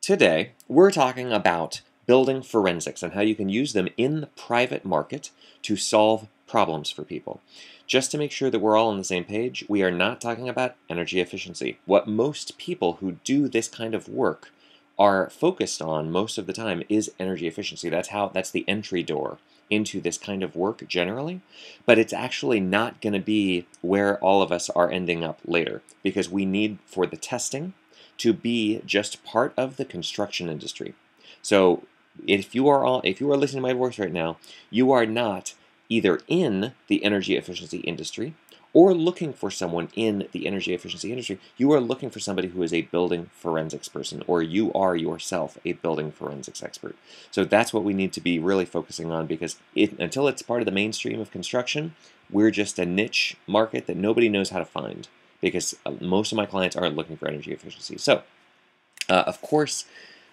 Today, we're talking about building forensics and how you can use them in the private market to solve problems for people. Just to make sure that we're all on the same page, we are not talking about energy efficiency. What most people who do this kind of work are focused on most of the time is energy efficiency. That's the entry door into this kind of work generally, but it's actually not going to be where all of us are ending up later, because we need for the testing to be just part of the construction industry. So if you are listening to my voice right now, you are not either in the energy efficiency industry or looking for someone in the energy efficiency industry. You are looking for somebody who is a building forensics person, or you are yourself a building forensics expert. So that's what we need to be really focusing on, because until it's part of the mainstream of construction, we're just a niche market that nobody knows how to find, because most of my clients aren't looking for energy efficiency. So, of course,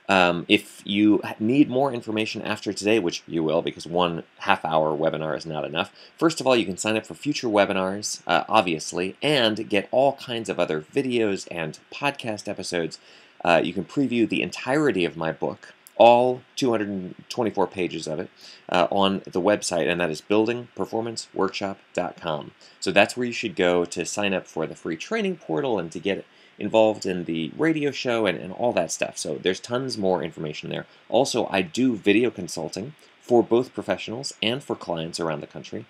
if you need more information after today, which you will, because 1.5 hour webinar is not enough, first of all, you can sign up for future webinars, obviously, and get all kinds of other videos and podcast episodes. You can preview the entirety of my book, all 224 pages of it, on the website, and that is buildingperformanceworkshop.com. So that's where you should go to sign up for the free training portal and to get involved in the radio show and all that stuff. So there's tons more information there. Also, I do video consulting for both professionals and for clients around the country.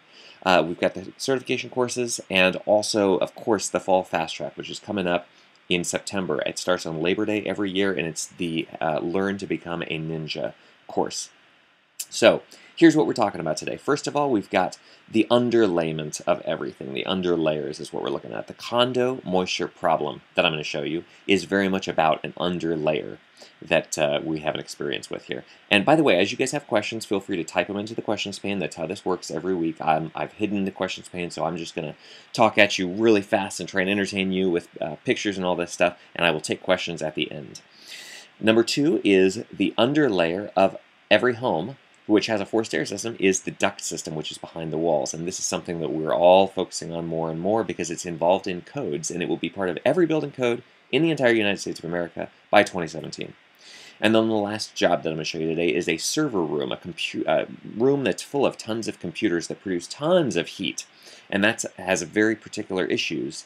We've got the certification courses, and also, of course, the Fall Fast Track, which is coming up in September. It starts on Labor Day every year, and it's the Learn to Become a Ninja course. So here's what we're talking about today. First of all, we've got the underlayment of everything. The underlayers is what we're looking at. The condo moisture problem that I'm going to show you is very much about an underlayer that we have an experience with here. And by the way, as you guys have questions, feel free to type them into the questions pane. That's how this works every week. I've hidden the questions pane, so I'm just going to talk at you really fast and try and entertain you with pictures and all this stuff, and I will take questions at the end. Number two is the underlayer of every home, which has a forced air system, is the duct system, which is behind the walls. And this is something that we're all focusing on more and more, because it's involved in codes, and it will be part of every building code in the entire United States of America by 2017. And then the last job that I'm going to show you today is a server room, a room that's full of tons of computers that produce tons of heat. And that has very particular issues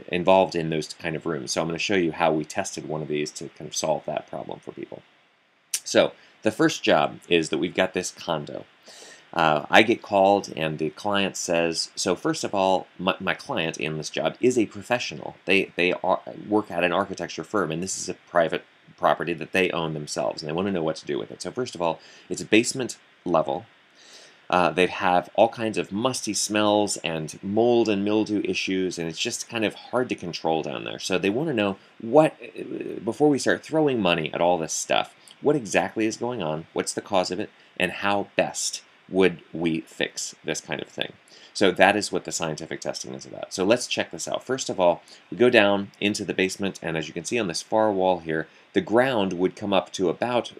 involved in those kind of rooms. So I'm going to show you how we tested one of these to kind of solve that problem for people. So the first job is that we've got this condo. I get called and the client says, so first of all, my client in this job is a professional. They work at an architecture firm, and this is a private property that they own themselves, and they want to know what to do with it. So first of all, it's basement level. They have all kinds of musty smells and mold and mildew issues, and it's just kind of hard to control down there. So they want to know before we start throwing money at all this stuff, what exactly is going on, what's the cause of it, and how best would we fix this kind of thing. So that is what the scientific testing is about. So let's check this out. First of all, we go down into the basement, and as you can see on this far wall here, the ground would come up to about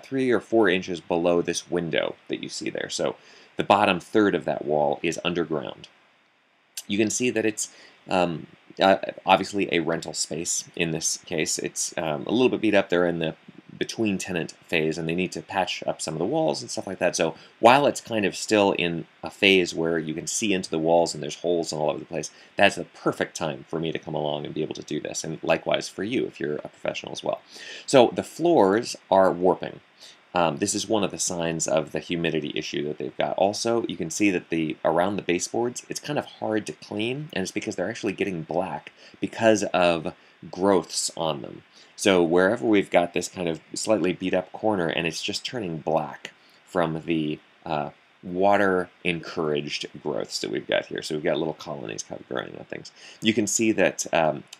3 or 4 inches below this window that you see there. So the bottom third of that wall is underground. You can see that it's obviously a rental space in this case. It's a little bit beat up there in the between tenant phase, and they need to patch up some of the walls and stuff like that. So while it's kind of still in a phase where you can see into the walls and there's holes all over the place, that's the perfect time for me to come along and be able to do this, and likewise for you if you're a professional as well. So the floors are warping. This is one of the signs of the humidity issue that they've got. Also, you can see that around the baseboards, it's kind of hard to clean, and it's because they're actually getting black because of growths on them. So wherever we've got this kind of slightly beat up corner, and it's just turning black from the water encouraged growths that we've got here. So we've got little colonies kind of growing on things. You can see that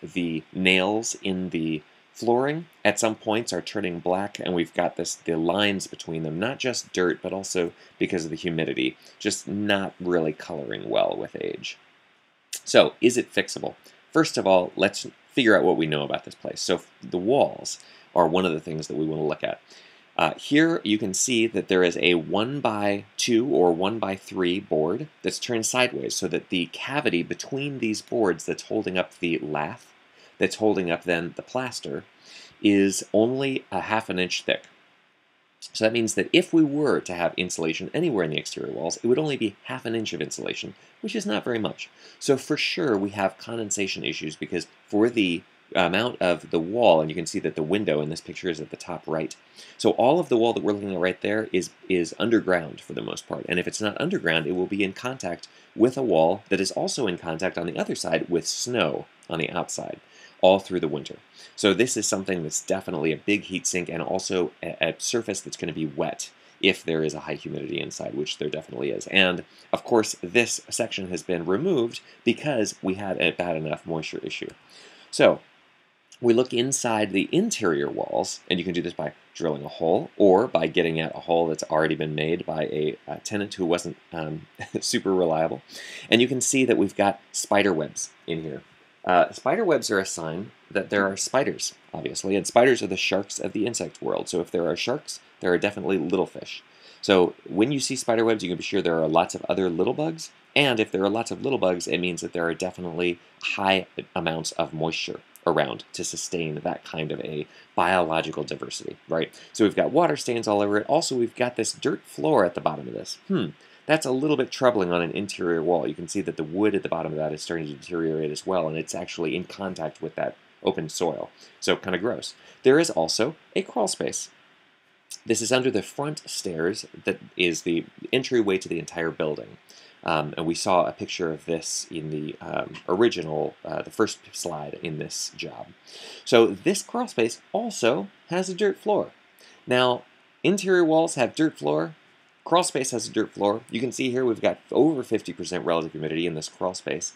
the nails in the flooring at some points are turning black, and we've got the lines between them, not just dirt, but also because of the humidity, just not really coloring well with age. So is it fixable? First of all, let's figure out what we know about this place. So the walls are one of the things that we want to look at. Here you can see that there is a 1x2 or 1x3 board that's turned sideways, so that the cavity between these boards that's holding up the lath, that's holding up then the plaster, is only a half an inch thick. So that means that if we were to have insulation anywhere in the exterior walls, it would only be half an inch of insulation, which is not very much. So for sure we have condensation issues, because for the amount of the wall, and you can see that the window in this picture is at the top right. So all of the wall that we're looking at right there is underground for the most part. And if it's not underground, it will be in contact with a wall that is also in contact on the other side with snow on the outside, all through the winter. So this is something that's definitely a big heat sink, and also a surface that's going to be wet if there is a high humidity inside, which there definitely is. And of course, this section has been removed because we had a bad enough moisture issue. So we look inside the interior walls, and you can do this by drilling a hole or by getting at a hole that's already been made by a tenant who wasn't super reliable. And you can see that we've got spider webs in here. Spider webs are a sign that there are spiders, obviously, and spiders are the sharks of the insect world. So if there are sharks, there are definitely little fish. So when you see spider webs, you can be sure there are lots of other little bugs, and if there are lots of little bugs, it means that there are definitely high amounts of moisture around to sustain that kind of a biological diversity, right? So we've got water stains all over it. Also, we've got this dirt floor at the bottom of this. That's a little bit troubling on an interior wall. You can see that the wood at the bottom of that is starting to deteriorate as well, and it's actually in contact with that open soil. So kind of gross. There is also a crawl space. This is under the front stairs that is the entryway to the entire building. And we saw a picture of this in the original, the first slide in this job. So this crawl space also has a dirt floor. Now, interior walls have dirt floor. Crawl space has a dirt floor. You can see here we've got over 50% relative humidity in this crawl space.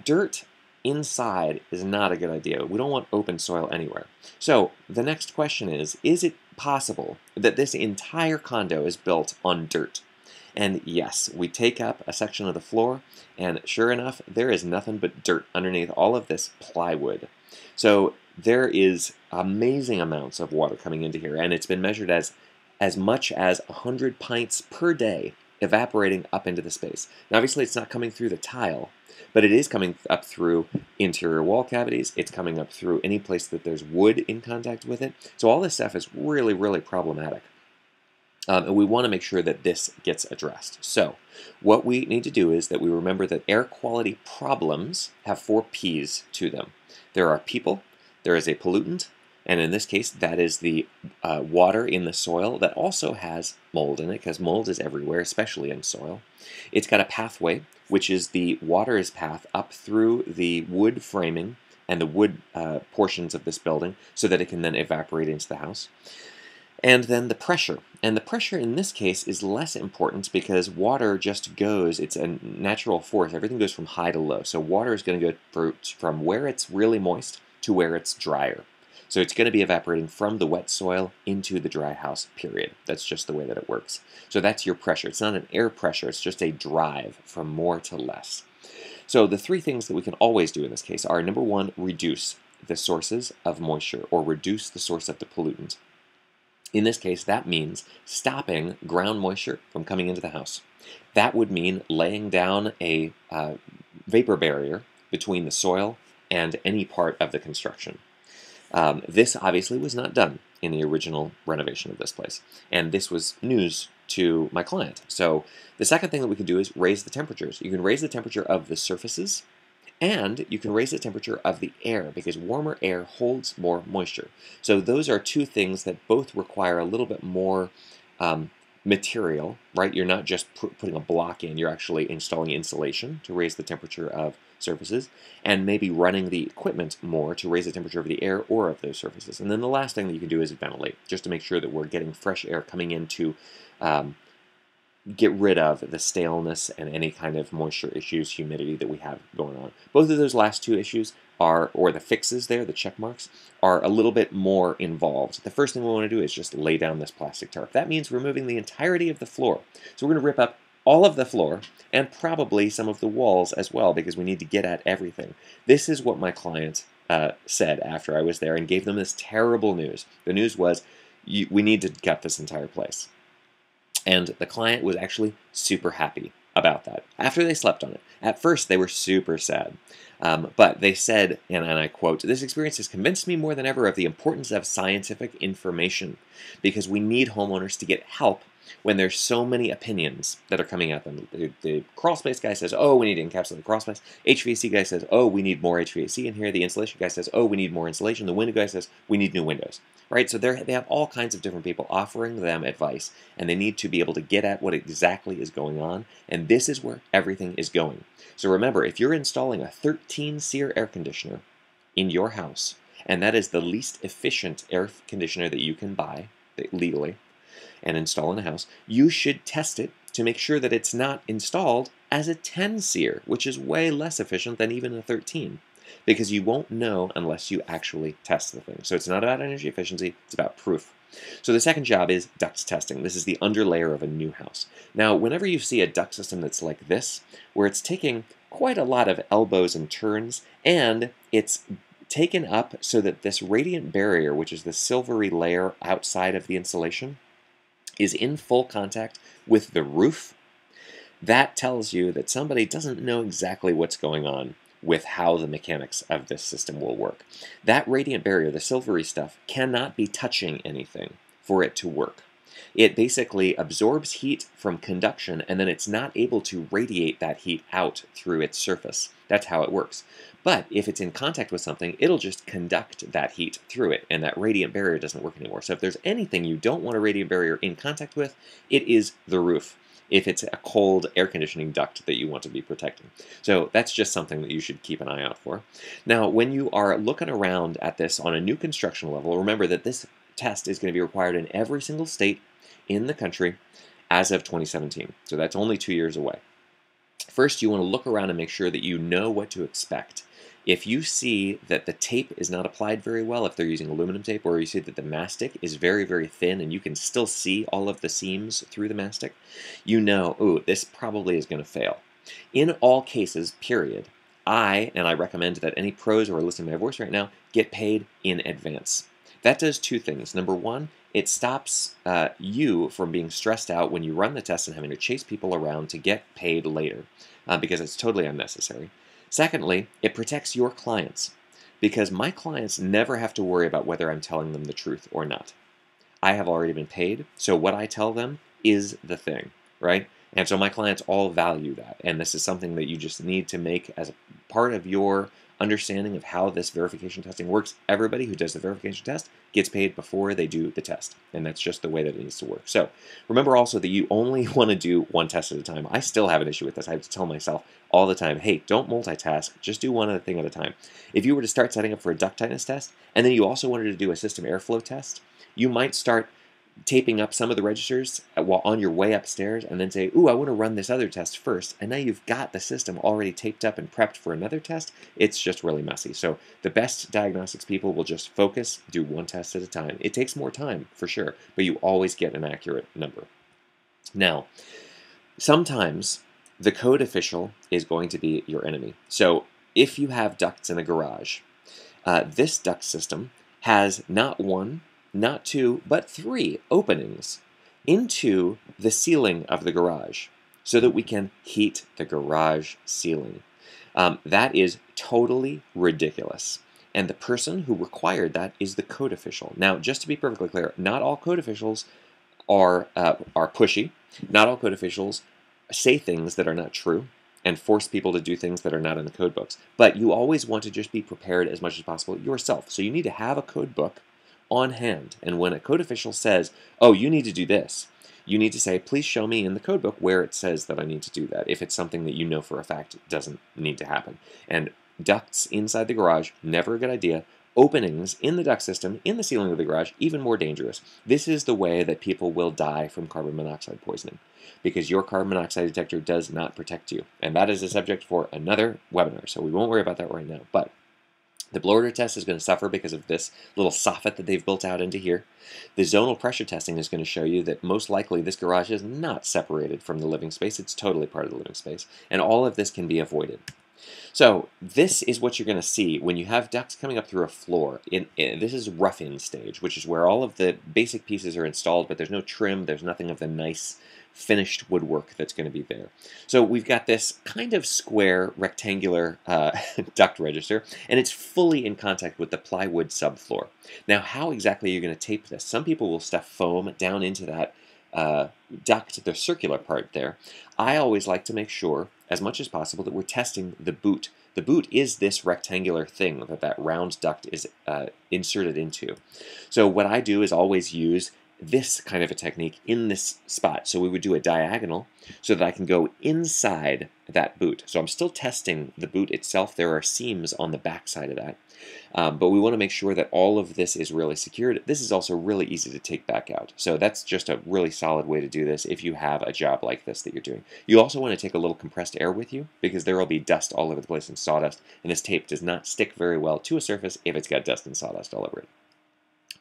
Dirt inside is not a good idea. We don't want open soil anywhere. So the next question is it possible that this entire condo is built on dirt? And yes, we take up a section of the floor, and sure enough, there is nothing but dirt underneath all of this plywood. So there is amazing amounts of water coming into here, and it's been measured as much as 100 pints per day evaporating up into the space. Now, obviously, it's not coming through the tile, but it is coming up through interior wall cavities. It's coming up through any place that there's wood in contact with it. So all this stuff is really, really problematic. And we want to make sure that this gets addressed. So what we need to do is that we remember that air quality problems have 4 P's to them. There are people, there is a pollutant, and in this case, that is the water in the soil that also has mold in it, because mold is everywhere, especially in soil. It's got a pathway, which is the water's path up through the wood framing and the wood portions of this building so that it can then evaporate into the house. And then the pressure. And the pressure in this case is less important because water just goes, it's a natural force. Everything goes from high to low. So water is going to go from where it's really moist to where it's drier. So it's going to be evaporating from the wet soil into the dry house, period. That's just the way that it works. So that's your pressure. It's not an air pressure, it's just a drive from more to less. So the 3 things that we can always do in this case are, number 1, reduce the sources of moisture or reduce the source of the pollutant. In this case, that means stopping ground moisture from coming into the house. That would mean laying down a vapor barrier between the soil and any part of the construction. This obviously was not done in the original renovation of this place, and this was news to my client. So the second thing that we can do is raise the temperatures. You can raise the temperature of the surfaces, and you can raise the temperature of the air because warmer air holds more moisture. So those are 2 things that both require a little bit more material, right? You're not just putting a block in, you're actually installing insulation to raise the temperature of surfaces, and maybe running the equipment more to raise the temperature of the air or of those surfaces. And then the last thing that you can do is ventilate, just to make sure that we're getting fresh air coming in to get rid of the staleness and any kind of moisture issues, humidity that we have going on. Both of those last 2 issues are, or the fixes there, the check marks, are a little bit more involved. The first thing we want to do is just lay down this plastic tarp. That means removing the entirety of the floor. So we're going to rip up all of the floor and probably some of the walls as well because we need to get at everything. This is what my client said after I was there and gave them this terrible news. The news was, we need to gut this entire place. And the client was actually super happy about that after they slept on it. At first, they were super sad. But they said, and I quote, "This experience has convinced me more than ever of the importance of scientific information because we need homeowners to get help when there's so many opinions that are coming at them." The crawl space guy says, "Oh, we need to encapsulate the crawl space." HVAC guy says, "Oh, we need more HVAC in here." The insulation guy says, "Oh, we need more insulation." The window guy says, "We need new windows." Right? So they have all kinds of different people offering them advice, and they need to be able to get at what exactly is going on, and this is where everything is going. So remember, if you're installing a 13-SEER air conditioner in your house, and that is the least efficient air conditioner that you can buy legally and install in a house, you should test it to make sure that it's not installed as a 10-SEER, which is way less efficient than even a 13. Because you won't know unless you actually test the thing. So it's not about energy efficiency, it's about proof. So the second job is duct testing. This is the underlayer of a new house. Now, whenever you see a duct system that's like this, where it's taking quite a lot of elbows and turns, and it's taken up so that this radiant barrier, which is the silvery layer outside of the insulation, is in full contact with the roof, that tells you that somebody doesn't know exactly what's going on with how the mechanics of this system will work. That radiant barrier, the silvery stuff, cannot be touching anything for it to work. It basically absorbs heat from conduction, and then it's not able to radiate that heat out through its surface. That's how it works. But if it's in contact with something, it'll just conduct that heat through it, and that radiant barrier doesn't work anymore. So if there's anything you don't want a radiant barrier in contact with, it is the roof, if it's a cold air conditioning duct that you want to be protecting. So that's just something that you should keep an eye out for. Now, when you are looking around at this on a new construction level, remember that this test is going to be required in every single state in the country as of 2017. So that's only 2 years away. First, you want to look around and make sure that you know what to expect. If you see that the tape is not applied very well, if they're using aluminum tape, or you see that the mastic is very, very thin and you can still see all of the seams through the mastic, you know, ooh, this probably is going to fail. In all cases, period, I recommend that any pros who are listening to my voice right now get paid in advance. That does two things. Number one, it stops you from being stressed out when you run the test and having to chase people around to get paid later, because it's totally unnecessary. Secondly, it protects your clients, because my clients never have to worry about whether I'm telling them the truth or not. I have already been paid, so what I tell them is the thing, right? And so my clients all value that, and this is something that you just need to make as a part of your understanding of how this verification testing works. Everybody who does the verification test gets paid before they do the test, and that's just the way that it needs to work. So remember also that you only want to do one test at a time. I still have an issue with this. I have to tell myself all the time, hey, don't multitask, just do one thing at a time. If you were to start setting up for a duct tightness test, and then you also wanted to do a system airflow test, you might start taping up some of the registers while on your way upstairs and then say, ooh, I want to run this other test first. And now you've got the system already taped up and prepped for another test. It's just really messy. So the best diagnostics people will just focus, do one test at a time. It takes more time for sure, but you always get an accurate number. Now, sometimes the code official is going to be your enemy. So if you have ducts in a garage, this duct system has not one, not two, but 3 openings into the ceiling of the garage so that we can heat the garage ceiling. That is totally ridiculous. And the person who required that is the code official. Now, just to be perfectly clear, not all code officials are pushy. Not all code officials say things that are not true and force people to do things that are not in the code books. But you always want to just be prepared as much as possible yourself. So you need to have a code book on hand, and when a code official says, oh, you need to do this, you need to say, please show me in the code book where it says that I need to do that, if it's something that you know for a fact doesn't need to happen. And ducts inside the garage, never a good idea. Openings in the duct system, in the ceiling of the garage, even more dangerous. This is the way that people will die from carbon monoxide poisoning, because your carbon monoxide detector does not protect you. And that is a subject for another webinar, so we won't worry about that right now. But the blower test is going to suffer because of this little soffit that they've built out into here. The zonal pressure testing is going to show you that most likely this garage is not separated from the living space. It's totally part of the living space. And all of this can be avoided. So this is what you're going to see when you have ducts coming up through a floor. This is rough-in stage, which is where all of the basic pieces are installed, but there's no trim, there's nothing of the nice finished woodwork that's going to be there. So we've got this kind of square, rectangular duct register, and it's fully in contact with the plywood subfloor. Now, how exactly are you going to tape this? Some people will stuff foam down into that duct, the circular part there. I always like to make sure, as much as possible, that we're testing the boot. The boot is this rectangular thing that round duct is inserted into. So what I do is always use this kind of a technique in this spot. So we would do a diagonal so that I can go inside that boot. So I'm still testing the boot itself. There are seams on the back side of that. But we want to make sure that all of this is really secured. This is also really easy to take back out. So that's just a really solid way to do this if you have a job like this that you're doing. You also want to take a little compressed air with you because there will be dust all over the place and sawdust, and this tape does not stick very well to a surface if it's got dust and sawdust all over it.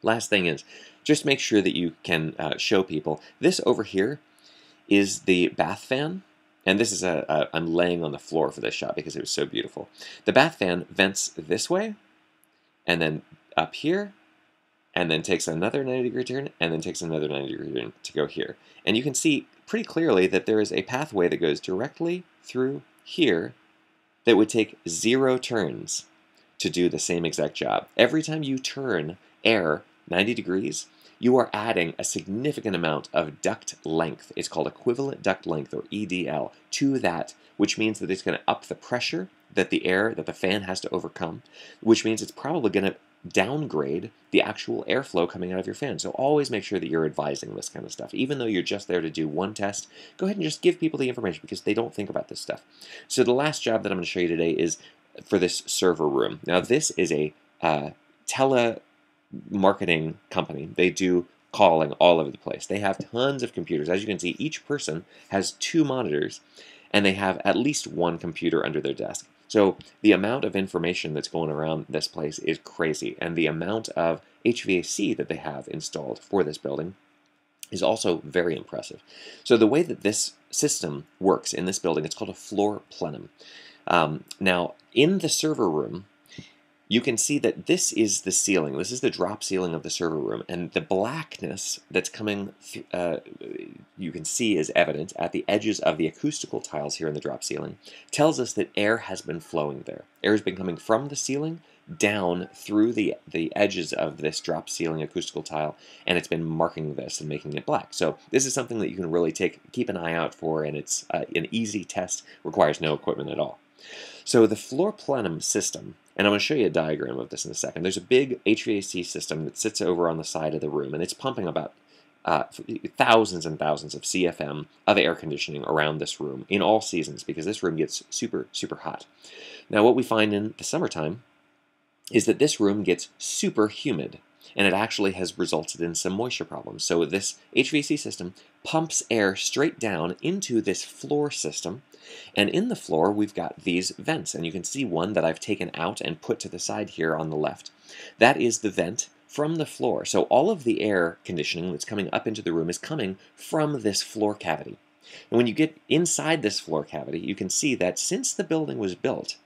Last thing is, just make sure that you can show people. This over here is the bath fan. And this is I'm laying on the floor for this shot because it was so beautiful. The bath fan vents this way, and then up here, and then takes another 90-degree turn, and then takes another 90-degree turn to go here. And you can see pretty clearly that there is a pathway that goes directly through here that would take 0 turns to do the same exact job. Every time you turn air 90 degrees, you are adding a significant amount of duct length. It's called equivalent duct length, or EDL, to that, which means that it's going to up the pressure that the fan has to overcome, which means it's probably going to downgrade the actual airflow coming out of your fan. So always make sure that you're advising this kind of stuff. Even though you're just there to do one test, go ahead and just give people the information because they don't think about this stuff. So the last job that I'm going to show you today is for this server room. Now this is a telemarketing company. They do calling all over the place. They have tons of computers. As you can see, each person has 2 monitors, and they have at least 1 computer under their desk. So the amount of information that's going around this place is crazy, and the amount of HVAC that they have installed for this building is also very impressive. So the way that this system works in this building, it's called a floor plenum. Now, in the server room, you can see that this is the ceiling. This is the drop ceiling of the server room, and the blackness that's coming, you can see is evident at the edges of the acoustical tiles here in the drop ceiling, tells us that air has been flowing there. Air has been coming from the ceiling down through the edges of this drop ceiling acoustical tile, and it's been marking this and making it black. So this is something that you can really keep an eye out for, and it's an easy test, requires no equipment at all. So the floor plenum system, and I'm going to show you a diagram of this in a second. There's a big HVAC system that sits over on the side of the room, and it's pumping about thousands and thousands of CFM of air conditioning around this room in all seasons because this room gets super, super hot. Now what we find in the summertime is that this room gets super humid, and it actually has resulted in some moisture problems. So this HVAC system pumps air straight down into this floor system, and in the floor we've got these vents, and you can see one that I've taken out and put to the side here on the left. That is the vent from the floor. So all of the air conditioning that's coming up into the room is coming from this floor cavity. And when you get inside this floor cavity, you can see that since the building was built,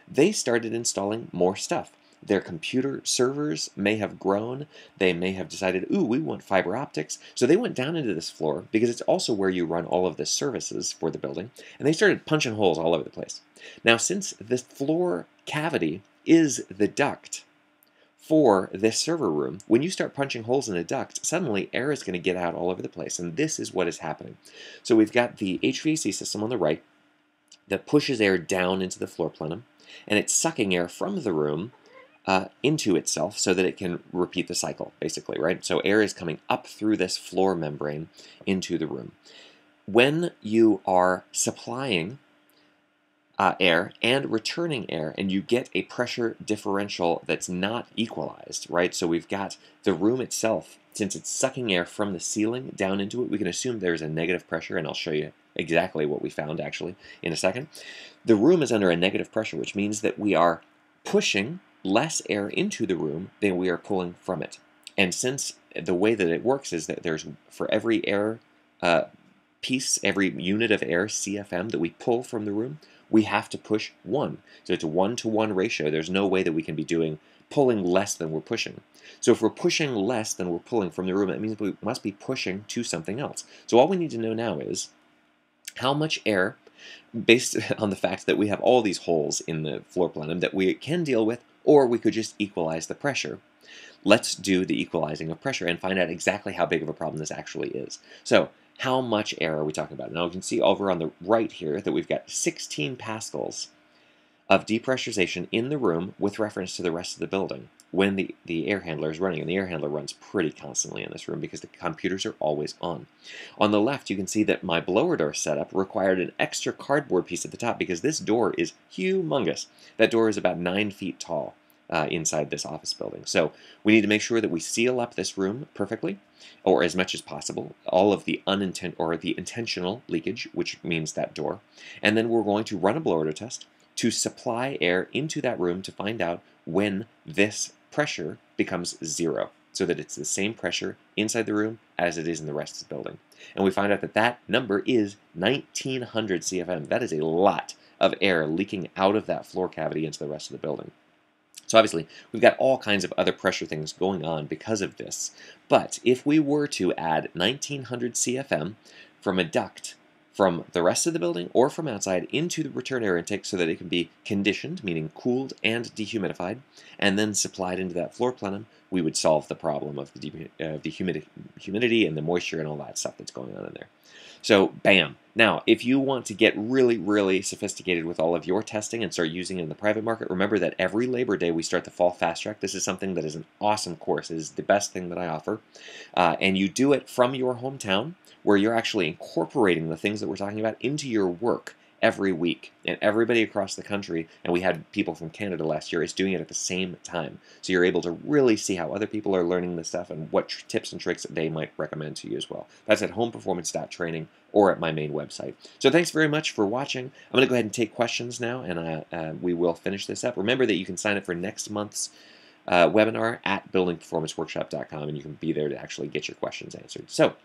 they started installing more stuff. Their computer servers may have grown. They may have decided, ooh, we want fiber optics. So they went down into this floor because it's also where you run all of the services for the building. And they started punching holes all over the place. Now, since this floor cavity is the duct for this server room, when you start punching holes in a duct, suddenly air is going to get out all over the place. And this is what is happening. So we've got the HVAC system on the right that pushes air down into the floor plenum. And it's sucking air from the room into itself so that it can repeat the cycle, basically, right? So air is coming up through this floor membrane into the room. When you are supplying air and returning air, and you get a pressure differential that's not equalized, right? So we've got the room itself, since it's sucking air from the ceiling down into it, we can assume there's a negative pressure, and I'll show you exactly what we found actually in a second. The room is under a negative pressure, which means that we are pushing less air into the room than we are pulling from it. And since the way that it works is that there's, for every air piece, every unit of air, CFM, that we pull from the room, we have to push 1. So it's a 1-to-1 ratio. There's no way that we can be pulling less than we're pushing. So if we're pushing less than we're pulling from the room, it means we must be pushing to something else. So all we need to know now is how much air, based on the fact that we have all these holes in the floor plenum that we can deal with, or we could just equalize the pressure. Let's do the equalizing of pressure and find out exactly how big of a problem this actually is. So how much air are we talking about? Now you can see over on the right here that we've got 16 pascals of depressurization in the room with reference to the rest of the building when the air handler is running. And the air handler runs pretty constantly in this room because the computers are always on. On the left, you can see that my blower door setup required an extra cardboard piece at the top because this door is humongous. That door is about 9 feet tall inside this office building. So we need to make sure that we seal up this room perfectly, or as much as possible, all of the intentional leakage, which means that door. And then we're going to run a blower door test to supply air into that room to find out when this pressure becomes 0, so that it's the same pressure inside the room as it is in the rest of the building. And we find out that that number is 1900 CFM. That is a lot of air leaking out of that floor cavity into the rest of the building. So obviously, we've got all kinds of other pressure things going on because of this. But if we were to add 1900 CFM from a duct from the rest of the building or from outside into the return air intake so that it can be conditioned, meaning cooled and dehumidified, and then supplied into that floor plenum, we would solve the problem of the humidity and the moisture and all that stuff that's going on in there. So, bam. Now, if you want to get really, really sophisticated with all of your testing and start using it in the private market, remember that every Labor Day we start the Fall Fast Track. This is something that is an awesome course. It is the best thing that I offer. And you do it from your hometown, where you're actually incorporating the things that we're talking about into your work every week. And everybody across the country, and we had people from Canada last year, is doing it at the same time. So you're able to really see how other people are learning this stuff and what tips and tricks that they might recommend to you as well. That's at homeperformance.training or at my main website. So thanks very much for watching. I'm going to go ahead and take questions now, and we will finish this up. Remember that you can sign up for next month's webinar at buildingperformanceworkshop.com, and you can be there to actually get your questions answered. So